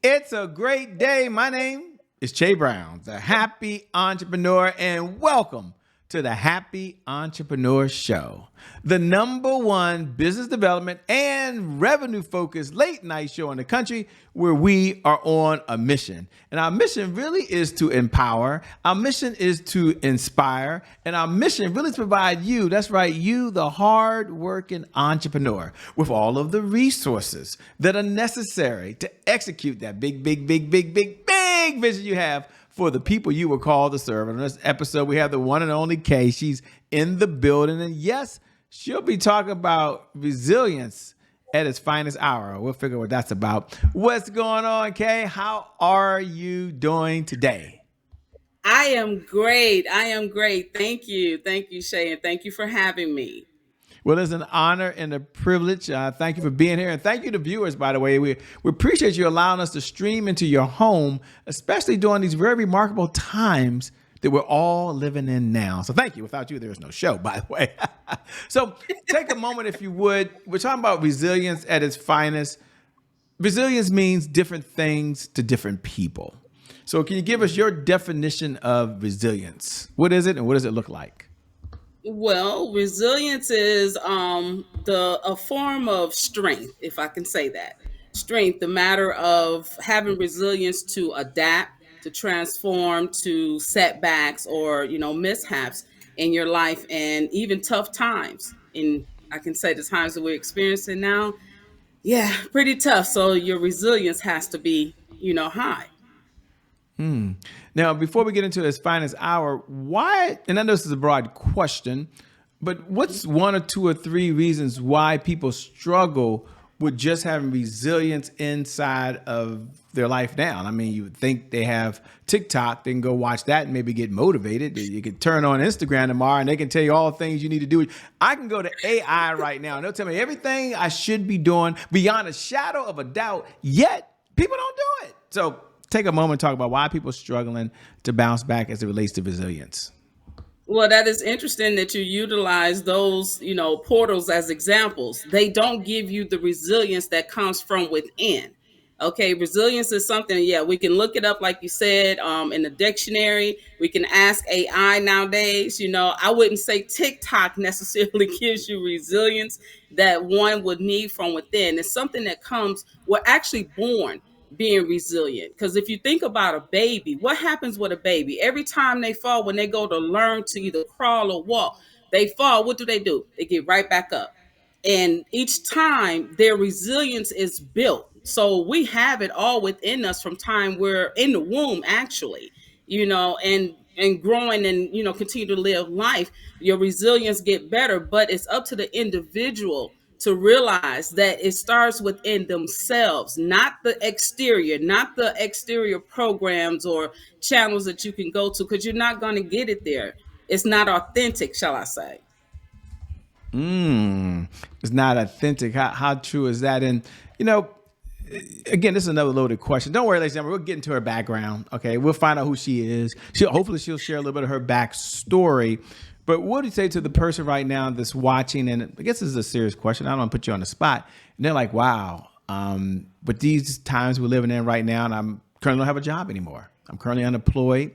It's a great day. My name is Che Brown, the happy entrepreneur, and welcome to the Happy Entrepreneur Show, the number one business development and revenue focused late night show in the country where we are on a mission. And our mission really is to empower, our mission is to inspire, and our mission really is to provide you, that's right, you, the hard working entrepreneur, with all of the resources that are necessary to execute that big vision you have for the people you were called to serve. In this episode, we have the one and only Kae. She's in the building. And yes, she'll be talking about resilience at its finest hour. We'll figure what that's about. What's going on, Kae? How are you doing today? I am great. Thank you. Thank you, Shay, and thank you for having me. Well, it's an honor and a privilege. Thank you for being here. And thank you to viewers, by the way. We appreciate you allowing us to stream into your home, especially during these very remarkable times that we're all living in now. So thank you. Without you, there's no show, by the way. So take a moment, if you would. We're talking about resilience at its finest. Resilience means different things to different people. So can you give us your definition of resilience? What is it and what does it look like? Well, resilience is the a form of strength, if I can say that. Strength, the matter of having resilience to adapt, to transform, to setbacks or mishaps in your life, and even tough times. And I can say the times that we're experiencing now, yeah, pretty tough. So your resilience has to be, high. Now, before we get into this finest hour, why, and I know this is a broad question, but what's one or two or three reasons why people struggle with just having resilience inside of their life now? I mean, you would think they have TikTok, they can go watch that and maybe get motivated. You can turn on Instagram tomorrow and they can tell you all the things you need to do. I can go to AI right now and they'll tell me everything I should be doing beyond a shadow of a doubt, yet people don't do it. So take a moment to talk about why people are struggling to bounce back as it relates to resilience. Well, that is interesting that you utilize those, portals as examples. They don't give you the resilience that comes from within. Okay, resilience is something, yeah, we can look it up, like you said, in the dictionary. We can ask AI nowadays. I wouldn't say TikTok necessarily gives you resilience that one would need from within. It's something that comes, we're actually born being resilient. Because if you think about a baby, what happens with a baby? Every time they fall, when they go to learn to either crawl or walk, they fall. What do? They get right back up. And each time their resilience is built. So we have it all within us from time we're in the womb, actually, and growing and, continue to live life. Your resilience get better, but it's up to the individual to realize that it starts within themselves, not the exterior programs or channels that you can go to, because you're not going to get it there. It's not authentic, shall I say. It's not authentic. How true is that? And, you know, again, this is another loaded question. Don't worry, ladies and gentlemen, we'll get into her background. Okay, we'll find out who she is. Hopefully she'll share a little bit of her backstory. But what do you say to the person right now that's watching? And I guess this is a serious question. I don't want to put you on the spot. And they're like, wow, but these times we're living in right now, and I'm currently don't have a job anymore. I'm currently unemployed.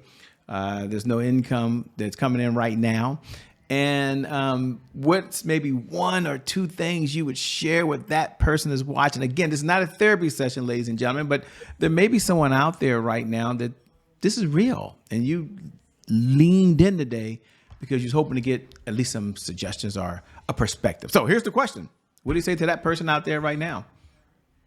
There's no income that's coming in right now. And what's maybe one or two things you would share with that person that's watching? Again, this is not a therapy session, ladies and gentlemen, but there may be someone out there right now that this is real, and you leaned in today because you're hoping to get at least some suggestions or a perspective. So here's the question. What do you say to that person out there right now?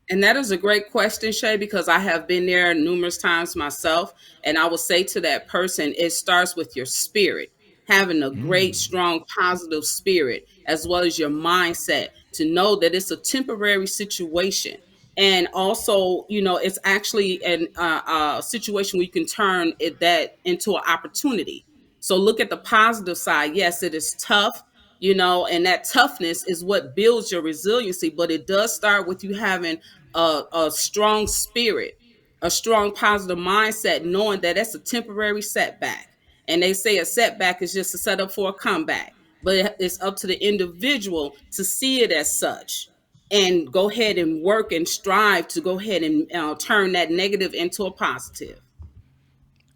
And that is a great question, Shay, because I have been there numerous times myself. And I will say to that person, it starts with your spirit, having a great, strong, positive spirit, as well as your mindset to know that it's a temporary situation. And also, it's actually a situation where you can turn that into an opportunity. So look at the positive side. Yes, it is tough, and that toughness is what builds your resiliency. But it does start with you having a strong spirit, a strong positive mindset, knowing that that's a temporary setback. And they say a setback is just a setup for a comeback, but it's up to the individual to see it as such. and go ahead and work and strive to go ahead and turn that negative into a positive.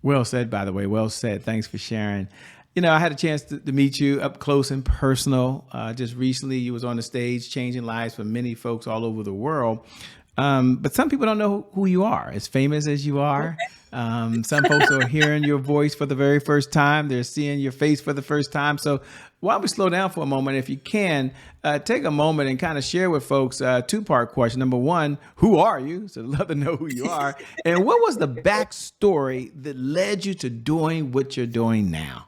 Well said, by the way. Well said. Thanks for sharing. I had a chance to meet you up close and personal. Just recently, you was on the stage changing lives for many folks all over the world. But some people don't know who you are, as famous as you are. Some folks are hearing your voice for the very first time. They're seeing your face for the first time. So why don't we slow down for a moment? If you can, take a moment and kind of share with folks a two-part question. Number one, who are you? So I'd love to know who you are. And what was the backstory that led you to doing what you're doing now?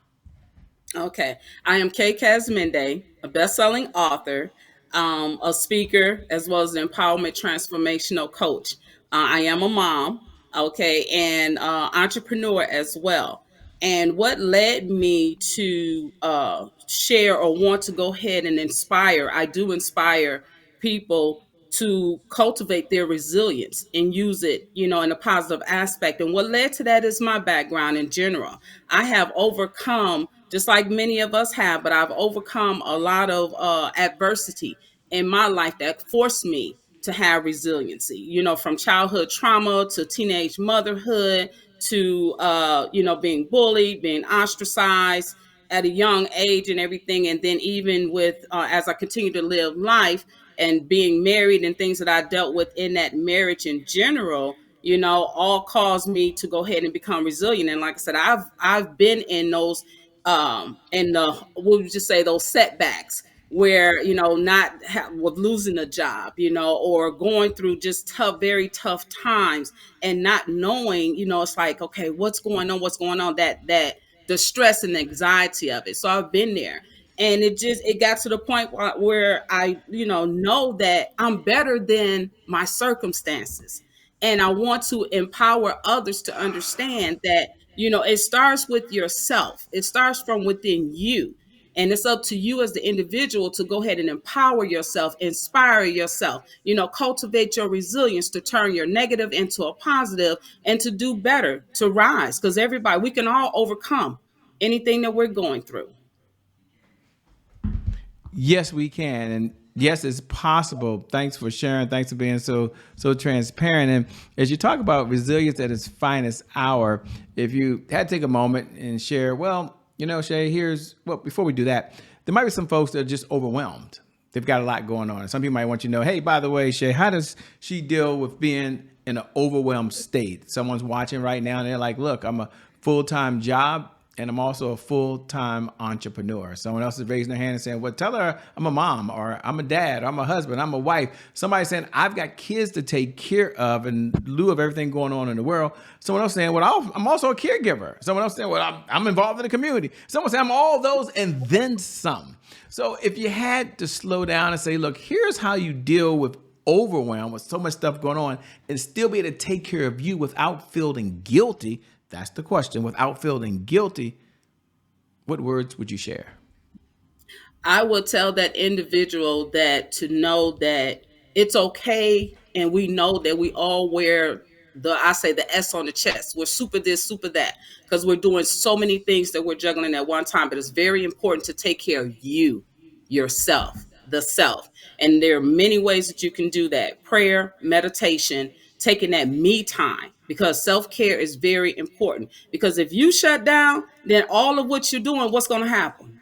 Okay. I am Kae Kazmende, a best-selling author, a speaker, as well as an empowerment transformational coach. I am a mom, okay, and entrepreneur as well. And what led me to share or want to go ahead and inspire, I do inspire people to cultivate their resilience and use it, in a positive aspect. And what led to that is my background in general. I have overcome, just like many of us have, but I've overcome a lot of adversity in my life that forced me to have resiliency, from childhood trauma to teenage motherhood to, being bullied, being ostracized at a young age and everything. And then even with, as I continue to live life and being married and things that I dealt with in that marriage in general, all caused me to go ahead and become resilient. And like I said, I've been in those in the, what would you just say, those setbacks where, not with losing a job, or going through just tough, very tough times and not knowing, it's like, okay, what's going on, that the stress and anxiety of it. So I've been there. And it got to the point where I, know that I'm better than my circumstances. And I want to empower others to understand that, it starts with yourself. It starts from within you. And it's up to you as the individual to go ahead and empower yourself, inspire yourself, cultivate your resilience to turn your negative into a positive and to do better, to rise. Because everybody, we can all overcome anything that we're going through. Yes, we can, and yes, it's possible. Thanks for sharing. Thanks for being so transparent. And as you talk about resilience at its finest hour, if you had to take a moment and share, well, Shay, before we do that, there might be some folks that are just overwhelmed. They've got a lot going on. Some people might want you to know, hey, by the way, Shay, how does she deal with being in an overwhelmed state? Someone's watching right now and they're like, look, I'm a full-time job and I'm also a full-time entrepreneur. Someone else is raising their hand and saying, well, tell her I'm a mom, or I'm a dad, or I'm a husband, I'm a wife. Somebody saying, I've got kids to take care of in lieu of everything going on in the world. Someone else saying, well, I'm also a caregiver. Someone else saying, well, I'm involved in the community. Someone saying, I'm all those and then some. So if you had to slow down and say, look, here's how you deal with overwhelm with so much stuff going on and still be able to take care of you without feeling guilty. That's the question. Without feeling guilty, what words would you share? I will tell that individual that to know that it's okay, and we know that we all wear I say the S on the chest. We're super this, super that, because we're doing so many things that we're juggling at one time. But it's very important to take care of you, yourself, the self. And there are many ways that you can do that: prayer, meditation, taking that me time, because self-care is very important. Because if you shut down, then all of what you're doing, what's going to happen?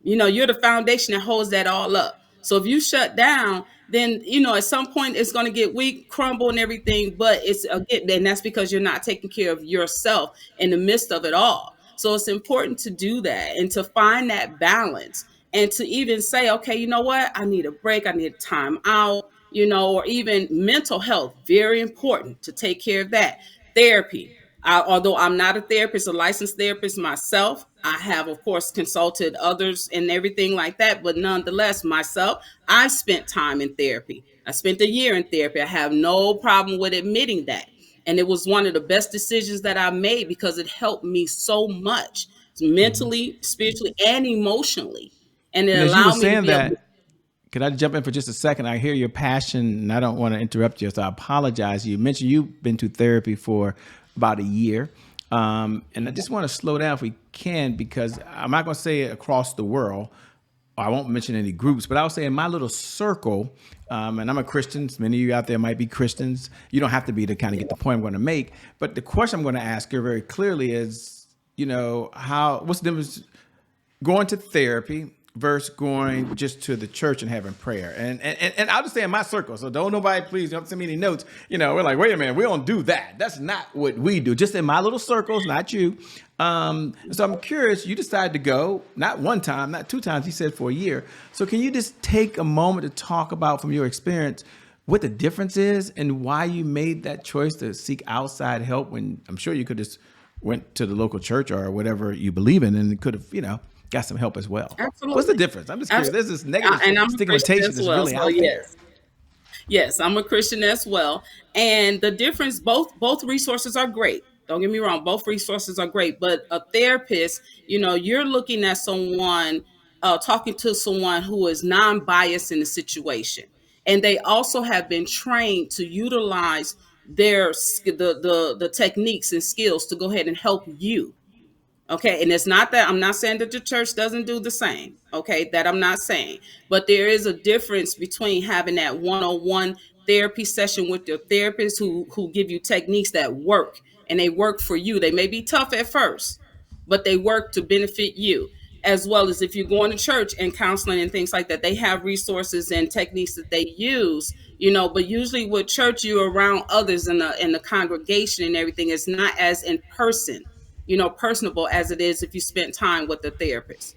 You're the foundation that holds that all up. So if you shut down, then, at some point it's going to get weak, crumble and everything. But it's again, and that's because you're not taking care of yourself in the midst of it all. So it's important to do that and to find that balance and to even say, okay, you know what? I need a break. I need time out, or even mental health. Very important to take care of that. Therapy. Although I'm not a therapist, a licensed therapist myself, I have, of course, consulted others and everything like that. But nonetheless, myself, I spent time in therapy. I spent a year in therapy. I have no problem with admitting that. And it was one of the best decisions that I made because it helped me so much mentally, spiritually, and emotionally. And it And as you were allowed me to saying be able to. that, could I jump in for just a second? I hear your passion, and I don't want to interrupt you, so I apologize. You mentioned you've been to therapy for about a year. And I just want to slow down if we can, because I'm not going to say it across the world, I won't mention any groups, but I'll say in my little circle, and I'm a Christian. Many of you out there might be Christians. You don't have to be to kind of get the point I'm going to make. But the question I'm going to ask you very clearly is, what's the difference going to therapy versus going just to the church and having prayer? And I'll just say in my circle. So don't nobody please don't send me any notes. We're like, wait a minute, we don't do that. That's not what we do. Just in my little circles, not you. So I'm curious, you decided to go, not one time, not two times, he said for a year. So can you just take a moment to talk about from your experience what the difference is and why you made that choice to seek outside help when I'm sure you could just went to the local church or whatever you believe in and could have, got some help as well. What's the Absolutely. difference? I'm just curious. There's Absolutely. this negative And I'm a Christian stigmatization as that's well. really So out there. yes. Yes, I'm a Christian as well. And the difference, both resources are great. Don't get me wrong, both resources are great. But a therapist, you're looking at someone, talking to someone who is non-biased in the situation. And they also have been trained to utilize the techniques and skills to go ahead and help you. Okay. And it's not that I'm not saying that the church doesn't do the same. Okay. That I'm not saying. But there is a difference between having that one-on-one therapy session with your therapist who give you techniques that work and they work for you. They may be tough at first, but they work to benefit you. As well as if you're going to church and counseling and things like that, they have resources and techniques that they use, but usually with church, you're around others in the congregation and everything. It's not as in person, personable as it is if you spent time with the therapist.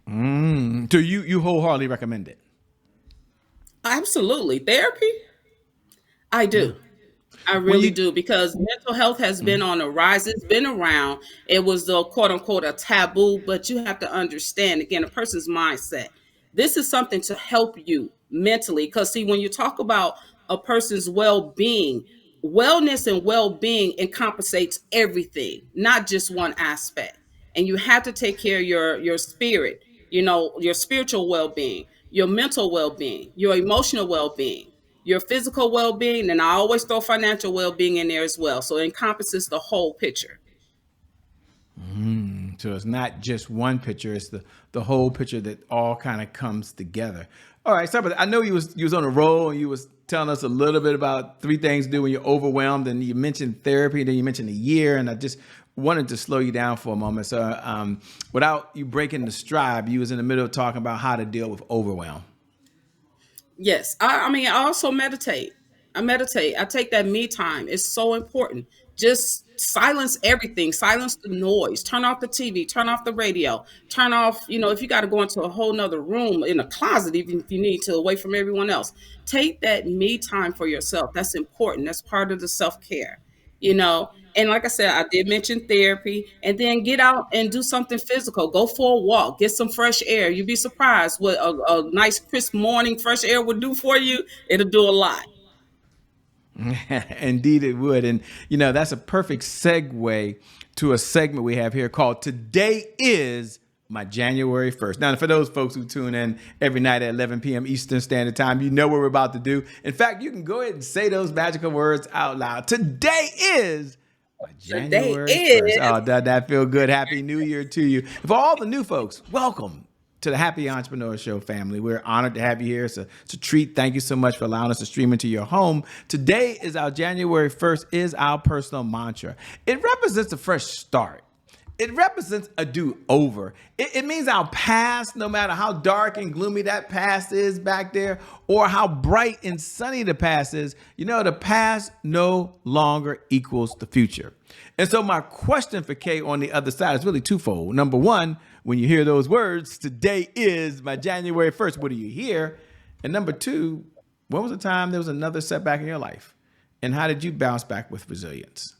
So you wholeheartedly recommend it? Absolutely. Therapy, I Yeah. do. I When really you do, because mental health has been on the rise. It's been around. It was the quote unquote a taboo, but you have to understand again a person's mindset. This is something to help you mentally. Because see, when you talk about a person's well-being, wellness and well-being encompasses everything, not just one aspect. And you have to take care of your spirit, your spiritual well-being, your mental well-being, your emotional well-being, your physical well-being, and I always throw financial well-being in there as well. So it encompasses the whole picture. So it's not just one picture; it's the whole picture that all kind of comes together. All right, so but I know you was on a roll and you was telling us a little bit about three things to do when you're overwhelmed, and you mentioned therapy, and then you mentioned a year, and I just wanted to slow you down for a moment. So without you breaking the stride, you was in the middle of talking about how to deal with overwhelm. Yes. I mean, I also meditate. I meditate. I take that me time. It's so important. Just silence everything, silence the noise, turn off the TV, turn off the radio, turn off, if you got to go into a whole nother room in a closet, even if you need to, away from everyone else. Take that me time for yourself. That's important. That's part of the self-care, you know. And like I said, I did mention therapy, and then get out and do something physical. Go for a walk, get some fresh air. You'd be surprised what a nice crisp morning fresh air would do for you. It'll do a lot. Indeed, it would. And, that's a perfect segue to a segment we have here called Today is My January 1st. Now, for those folks who tune in every night at 11 p.m. Eastern Standard Time, you know what we're about to do. In fact, you can go ahead and say those magical words out loud. Today is my Today January 1st. is Oh, does that feel good? Happy New Year to you. For all the new folks, welcome to the Happy Entrepreneur Show family. We're honored to have you here. It's a treat. Thank you so much for allowing us to stream into your home. Today is our January 1st is our personal mantra. It represents a fresh start. It represents a do-over. It means our past, no matter how dark and gloomy that past is back there, or how bright and sunny the past is, the past no longer equals the future. And so my question for Kay on the other side is really twofold. Number one, when you hear those words, today is my January 1st, what do you hear? And number two, when was the time there was another setback in your life? And how did you bounce back with resilience?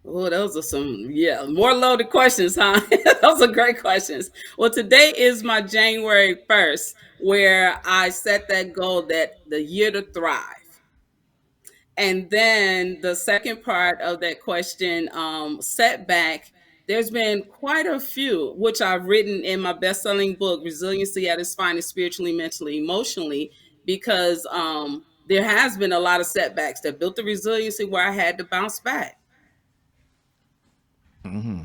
Oh, those are some, yeah, more loaded questions, huh? Those are great questions. Well, today is my January 1st, where I set that goal that the year to thrive. And then the second part of that question, setback, there's been quite a few, which I've written in my best-selling book, Resiliency at its finest, spiritually, mentally, emotionally, because there has been a lot of setbacks that built the resiliency where I had to bounce back. Mm-hmm.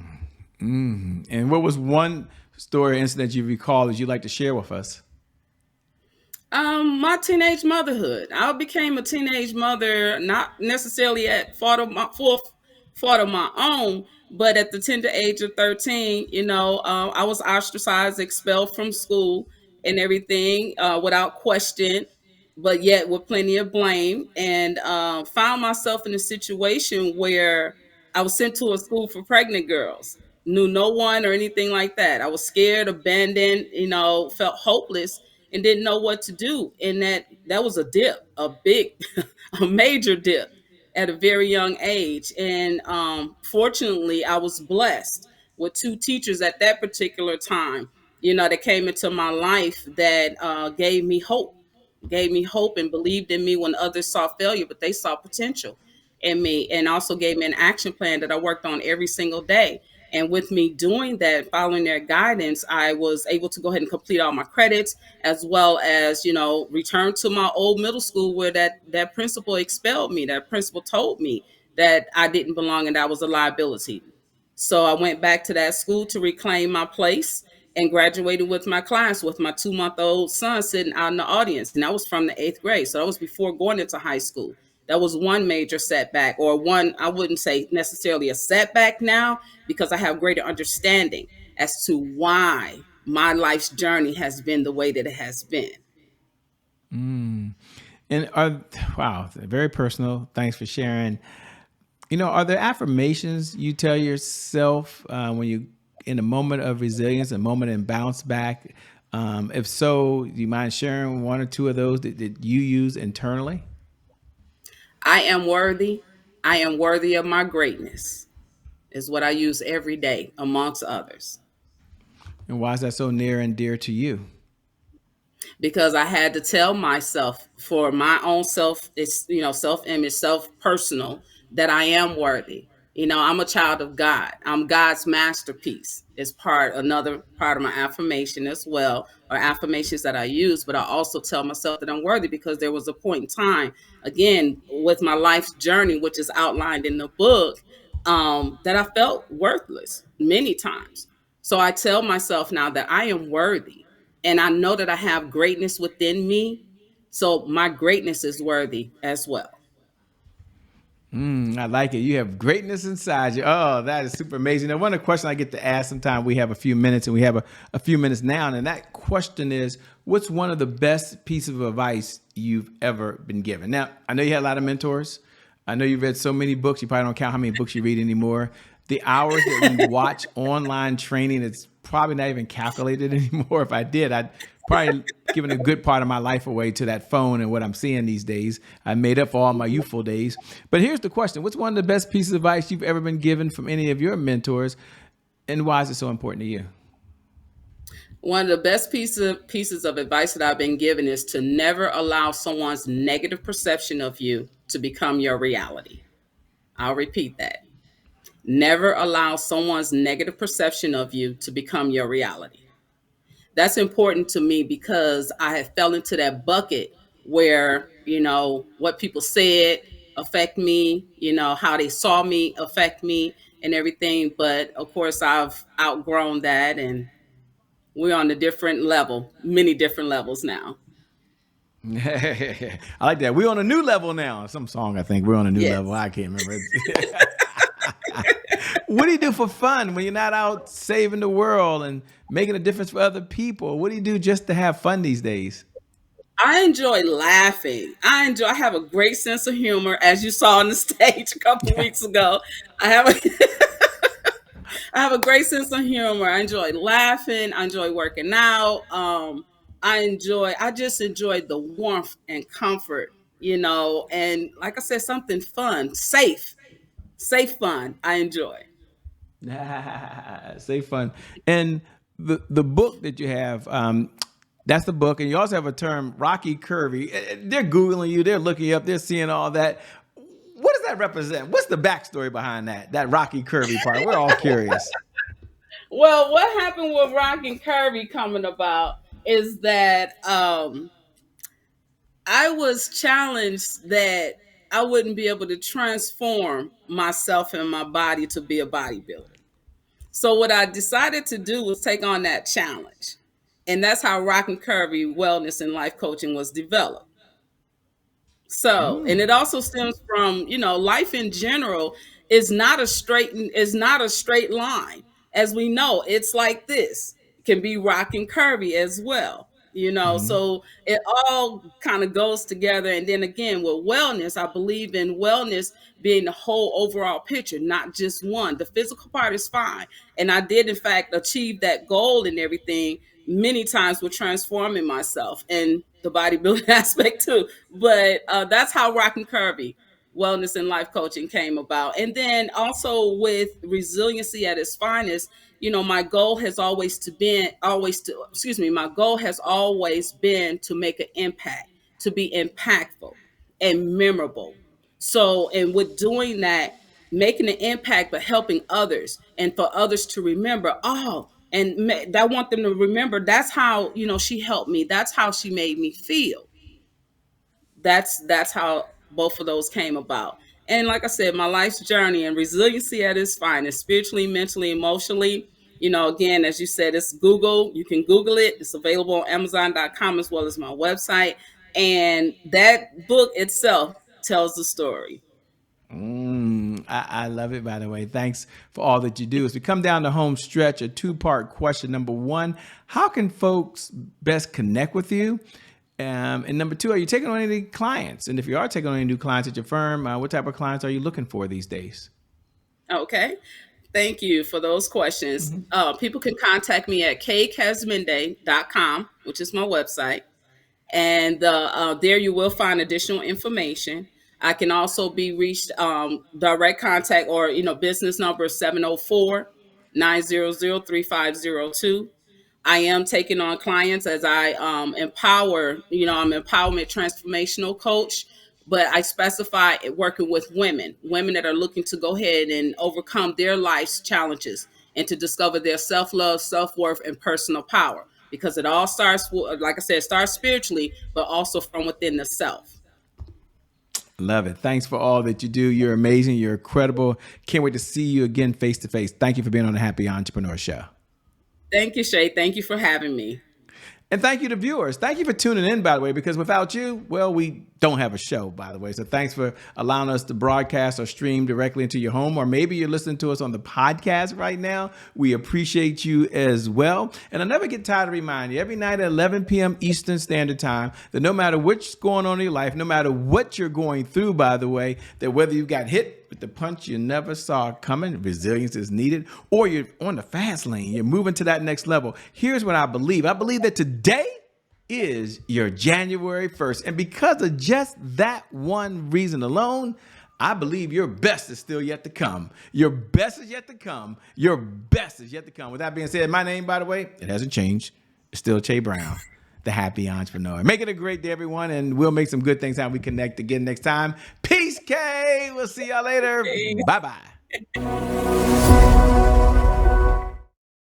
Mm-hmm. And what was one story or incident you recall that you'd like to share with us? My teenage motherhood. I became a teenage mother, not necessarily at fault of my own, but at the tender age of 13, I was ostracized, expelled from school, and everything without question, but yet with plenty of blame, and found myself in a situation where I was sent to a school for pregnant girls. Knew no one or anything like that. I was scared, abandoned, felt hopeless and didn't know what to do. And that was a dip, a big, a major dip at a very young age. And fortunately, I was blessed with two teachers at that particular time, that came into my life that gave me hope and believed in me when others saw failure, but they saw potential in me, and also gave me an action plan that I worked on every single day. And with me doing that, following their guidance, I was able to go ahead and complete all my credits, as well as, return to my old middle school where that principal expelled me. That principal told me that I didn't belong and I was a liability. So I went back to that school to reclaim my place and graduated with my class with my 2-month-old son sitting out in the audience. And that was from the eighth grade. So that was before going into high school. That was one major setback, or one, I wouldn't say necessarily a setback now, because I have greater understanding as to why my life's journey has been the way that it has been. And wow, very personal. Thanks for sharing. Are there affirmations you tell yourself when you in a moment of resilience, a moment in bounce back? If so, do you mind sharing one or two of those that you use internally? I am worthy. I am worthy of my greatness, is what I use every day, amongst others. And why is that so near and dear to you? Because I had to tell myself for my own self, it's, self image, self personal, that I am worthy. I'm a child of God. I'm God's masterpiece. It's another part of my affirmation as well, or affirmations that I use. But I also tell myself that I'm worthy because there was a point in time, again, with my life's journey, which is outlined in the book, that I felt worthless many times. So I tell myself now that I am worthy, and I know that I have greatness within me. So my greatness is worthy as well. I like it. You have greatness inside you. Oh, that is super amazing. Now, one of the questions I get to ask sometimes, we have a few minutes, and we have a few minutes now. And that question is, what's one of the best pieces of advice you've ever been given? Now, I know you had a lot of mentors. I know you've read so many books. You probably don't count how many books you read anymore. The hours that we watch online training, it's probably not even calculated anymore. If I did, I'd probably given a good part of my life away to that phone and what I'm seeing these days. I made up for all my youthful days. But here's the question. What's one of the best pieces of advice you've ever been given from any of your mentors, and why is it so important to you? One of the best pieces of advice that I've been given is to never allow someone's negative perception of you to become your reality. I'll repeat that. Never allow someone's negative perception of you to become your reality. That's important to me because I have fell into that bucket where, what people said affect me, how they saw me affect me and everything. But of course, I've outgrown that, and we're on a different level, many different levels now. I like that. We're on a new level now. Some song, I think. We're on a new level. Yes. I can't remember. What do you do for fun when you're not out saving the world and making a difference for other people? What do you do just to have fun these days? I enjoy laughing. I have a great sense of humor, as you saw on the stage a couple weeks ago. I have a I have a great sense of humor. I enjoy laughing. I enjoy working out. I just enjoy the warmth and comfort, and like I said, something fun, safe fun. I enjoy. Say fun. And the book that you have, that's the book. And you also have a term, Rocky Curvy. They're Googling you, they're looking you up, they're seeing all that. What does that represent? What's the backstory behind that Rocky Curvy part? We're all curious. Well, what happened with RocknKurvy coming about is that I was challenged that I wouldn't be able to transform myself and my body to be a bodybuilder. So what I decided to do was take on that challenge. And that's how RocknKurvy Wellness and Life Coaching was developed. So, and it also stems from, life in general is not a straight line. As we know, it's like this. It can be rock and curvy as well. Mm-hmm. So it all kind of goes together. And then again, with wellness, I believe in wellness being the whole overall picture, not just one. The physical part is fine. And I did, in fact, achieve that goal and everything many times with transforming myself and the bodybuilding aspect too. But that's how RocknKurvy Wellness and Life Coaching came about. And then also with resiliency at its finest, my goal has always my goal has always been to make an impact, to be impactful and memorable. So, and with doing that, making an impact, but helping others and for others to remember, and I want them to remember that's how, she helped me. That's how she made me feel. That's how both of those came about. And like I said, my life's journey and resiliency at its finest, spiritually, mentally, emotionally. Again, as you said, it's Google. You can Google it. It's available on Amazon.com as well as my website. And that book itself tells the story. I love it, by the way. Thanks for all that you do. As we come down the home stretch, a two-part question. Number one, how can folks best connect with you? And number two, are you taking on any clients? And if you are taking on any new clients at your firm, what type of clients are you looking for these days? Okay. Thank you for those questions. People can contact me at kaekazmende.com, which is my website. And there you will find additional information. I can also be reached direct contact or business number 704-900-3502. I am taking on clients as I empower. I'm an empowerment transformational coach, but I specify it working with women that are looking to go ahead and overcome their life's challenges and to discover their self-love, self-worth, and personal power. Because it all starts, like I said, it starts spiritually, but also from within the self. Love it. Thanks for all that you do. You're amazing. You're incredible. Can't wait to see you again face to face. Thank you for being on the Happy Entrepreneur Show. Thank you, Shay. Thank you for having me. And thank you to viewers. Thank you for tuning in, by the way, because without you, well, we don't have a show, by the way. So thanks for allowing us to broadcast or stream directly into your home, or maybe you're listening to us on the podcast right now. We appreciate you as well. And I never get tired of reminding you every night at 11 p.m. Eastern Standard Time that no matter what's going on in your life, no matter what you're going through, by the way, that whether you got hit with the punch you never saw coming, resilience is needed, or you're on the fast lane, you're moving to that next level. Here's what I believe. I believe that today is your January 1st. And because of just that one reason alone, I believe your best is still yet to come. Your best is yet to come. Your best is yet to come. With that being said, my name, by the way, it hasn't changed. It's still Che Brown, the Happy Entrepreneur. Make it a great day, everyone, and we'll make some good things happen. We connect again next time. Peace, Kay. We'll see y'all later. Bye-bye.